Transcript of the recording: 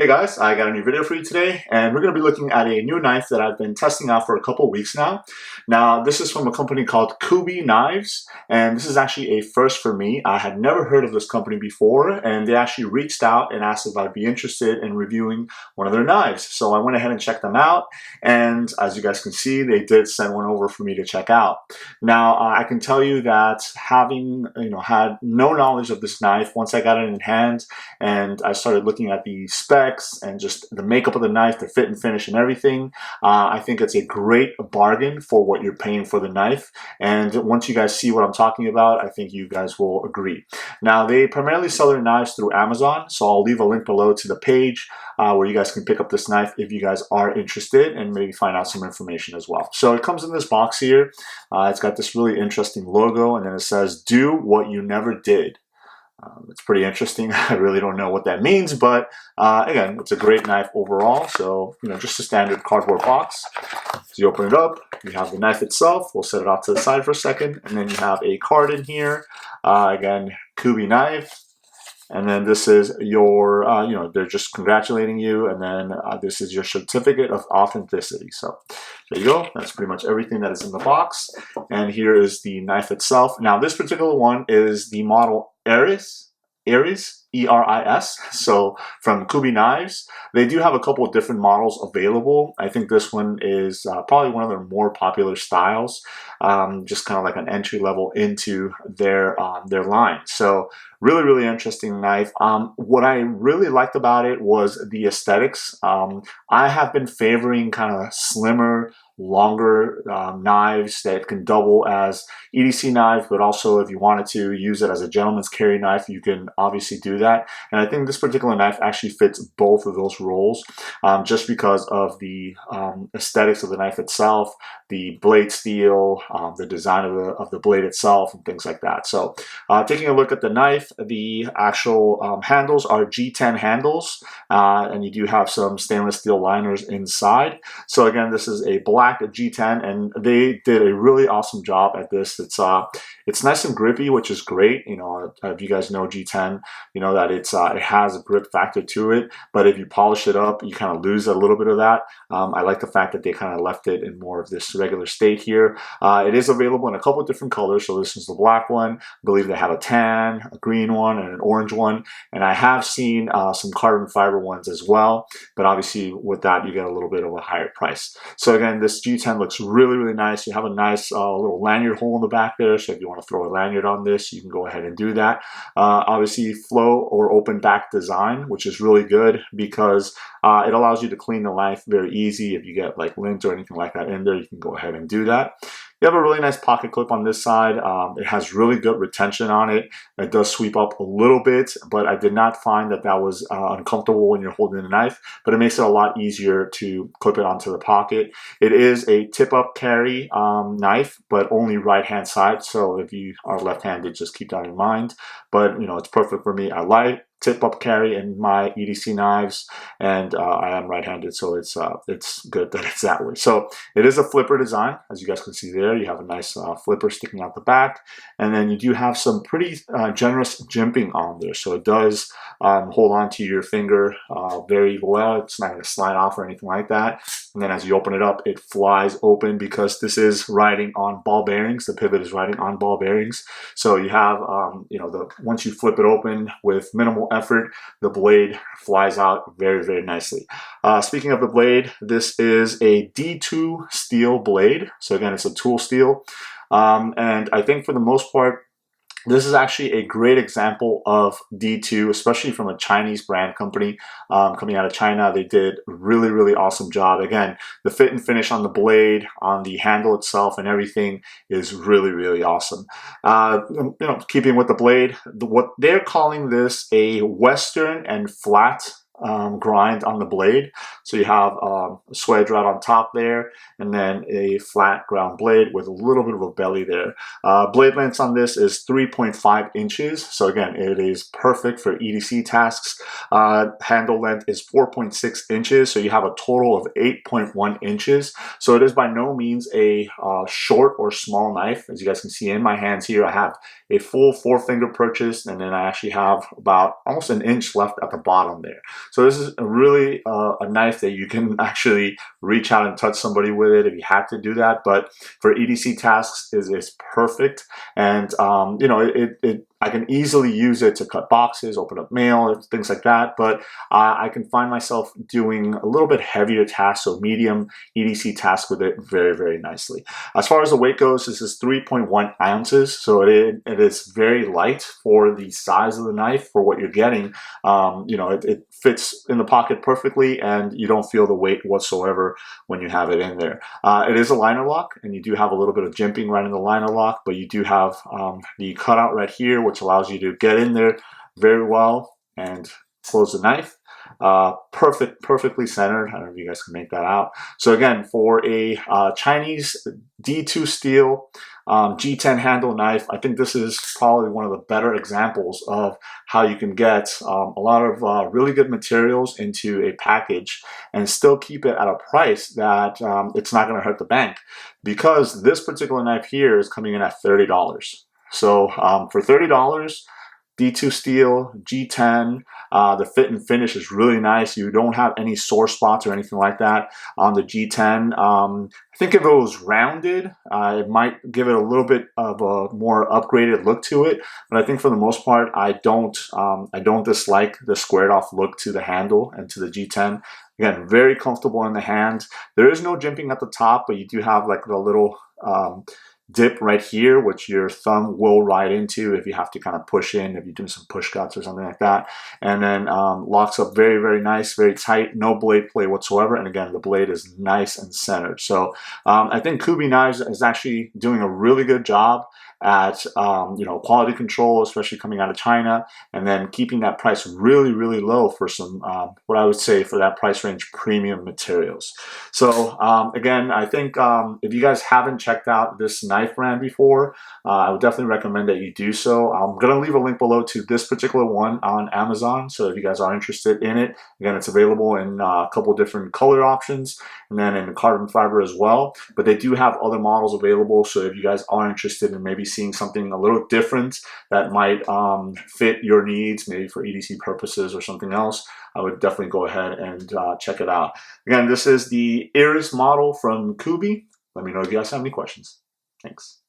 Hey guys, I got a new video for you today, and we're going to be looking at a new knife that I've been testing out for a couple of weeks now. Now, this is from a company called Kubey Knives, and this is actually a first for me. I had never heard of this company before, and they actually reached out and asked if I'd be interested in reviewing one of their knives. So I went ahead and checked them out, and as you guys can see, they did send one over for me to check out. Now, I can tell you that having had no knowledge of this knife, once I got it in hand and I started looking at the specs and just the makeup of the knife, the fit and finish and everything, I think it's a great bargain for what you're paying for the knife. And once you guys see what I'm talking about, I think you guys will agree. Now, they primarily sell their knives through Amazon, so I'll leave a link below to the page where you guys can pick up this knife if you guys are interested and maybe find out some information as well. So it comes in this box here. It's got this really interesting logo, and then it says, "Do what you never did." It's pretty interesting. I really don't know what that means, but again, it's a great knife overall. So, just a standard cardboard box. So you open it up, you have the knife itself. We'll set it off to the side for a second. And then you have a card in here. Again, Kubey knife. And then this is your, they're just congratulating you. And then this is your certificate of authenticity. So there you go. That's pretty much everything that is in the box. And here is the knife itself. Now, this particular one is the model Eris, E-R-I-S. So from Kubey Knives, they do have a couple of different models available. I think this one is probably one of their more popular styles, just kind of like an entry level into their line. So really, really interesting knife. What I really liked about it was the aesthetics. I have been favoring kind of slimmer, longer knives that can double as EDC knives, but also if you wanted to use it as a gentleman's carry knife, you can obviously do that. And I think this particular knife actually fits both of those roles, just because of the aesthetics of the knife itself, the blade steel, the design of the blade itself, and things like that. So taking a look at the knife, the actual handles are G10 handles, and you do have some stainless steel liners inside. So again, this is a black G10, and they did a really awesome job at this. It's nice and grippy, which is great. If you guys know G10, you know that it has a grip factor to it, but if you polish it up, you kind of lose a little bit of that. I like the fact that they kind of left it in more of this regular state here. It is available in a couple of different colors. So this is the black one. I believe they have a tan, a green one, and an orange one. And I have seen some carbon fiber ones as well, but obviously with that, you get a little bit of a higher price. So again, this G10 looks really, really nice. You have a nice little lanyard hole in the back there. So if you want to throw a lanyard on this, you can go ahead and do that. Obviously flow or open back design, which is really good because it allows you to clean the knife very easy. If you get like lint or anything like that in there, you can go ahead and do that. You have a really nice pocket clip on this side. It has really good retention on it. It does sweep up a little bit, but I did not find that that was uncomfortable when you're holding the knife, but it makes it a lot easier to clip it onto the pocket. It is a tip-up carry knife, but only right-hand side. So if you are left-handed, just keep that in mind. But, it's perfect for me. I like tip-up carry in my EDC knives, and I am right-handed, so it's good that it's that way. So it is a flipper design, as you guys can see there. You have a nice flipper sticking out the back, and then you do have some pretty generous jimping on there, so it does hold on to your finger very well. It's not going to slide off or anything like that. And then as you open it up, it flies open because this is riding on ball bearings. The pivot is riding on ball bearings, so you have once you flip it open with minimal effort, the blade flies out very, very nicely. Speaking of the blade, this is a D2 steel blade. So again, it's a tool steel. And I think for the most part, this is actually a great example of D2, especially from a Chinese brand company coming out of China. They did a really, really awesome job. Again, the fit and finish on the blade, on the handle itself and everything is really, really awesome. Keeping with the blade, what they're calling this a Western and flat grind on the blade. So you have a swedge right on top there, and then a flat ground blade with a little bit of a belly there. Blade length on this is 3.5 inches. So again, it is perfect for EDC tasks. Handle length is 4.6 inches. So you have a total of 8.1 inches. So it is by no means a short or small knife. As you guys can see in my hands here, I have a full 4-finger purchase, and then I actually have about almost an inch left at the bottom there. So this is really a knife that you can actually reach out and touch somebody with it if you have to do that. But for EDC tasks, is perfect, and you know, I can easily use it to cut boxes, open up mail, things like that. But I can find myself doing a little bit heavier tasks, so medium EDC tasks with it very, very nicely. As far as the weight goes, this is 3.1 ounces, so it is very light for the size of the knife for what you're getting. You know, it fits in the pocket perfectly, and you don't feel the weight whatsoever when you have it in there. It is a liner lock, and you do have a little bit of jimping right in the liner lock, but you do have the cutout right here, which allows you to get in there very well and close the knife. Perfectly centered. I don't know if you guys can make that out. So again, for a Chinese D2 steel G10 handle knife, I think this is probably one of the better examples of how you can get a lot of really good materials into a package and still keep it at a price that it's not going to hurt the bank, because this particular knife here is coming in at $30. So for $30, D2 steel, G10, the fit and finish is really nice. You don't have any sore spots or anything like that on the G10. I think if it was rounded, it might give it a little bit of a more upgraded look to it. But I think for the most part, I don't dislike the squared off look to the handle and to the G10. Again, very comfortable in the hand. There is no jimping at the top, but you do have like the little dip right here, which your thumb will ride into if you have to kind of push in, if you're doing some push cuts or something like that. And then locks up very, very nice, very tight, no blade play whatsoever. And again, the blade is nice and centered. So I think Kubey Knives is actually doing a really good job at you know, quality control, especially coming out of China, and then keeping that price really, really low for some what I would say for that price range premium materials. So again, I think if you guys haven't checked out this knife brand before, I would definitely recommend that you do so. I'm gonna leave a link below to this particular one on Amazon, so if you guys are interested in it, again, it's available in a couple different color options, and then in carbon fiber as well. But they do have other models available, so if you guys are interested in maybe seeing something a little different that might fit your needs, maybe for EDC purposes or something else, I would definitely go ahead and check it out. Again, this is the Eris model from Kubey. Let me know if you guys have any questions. Thanks.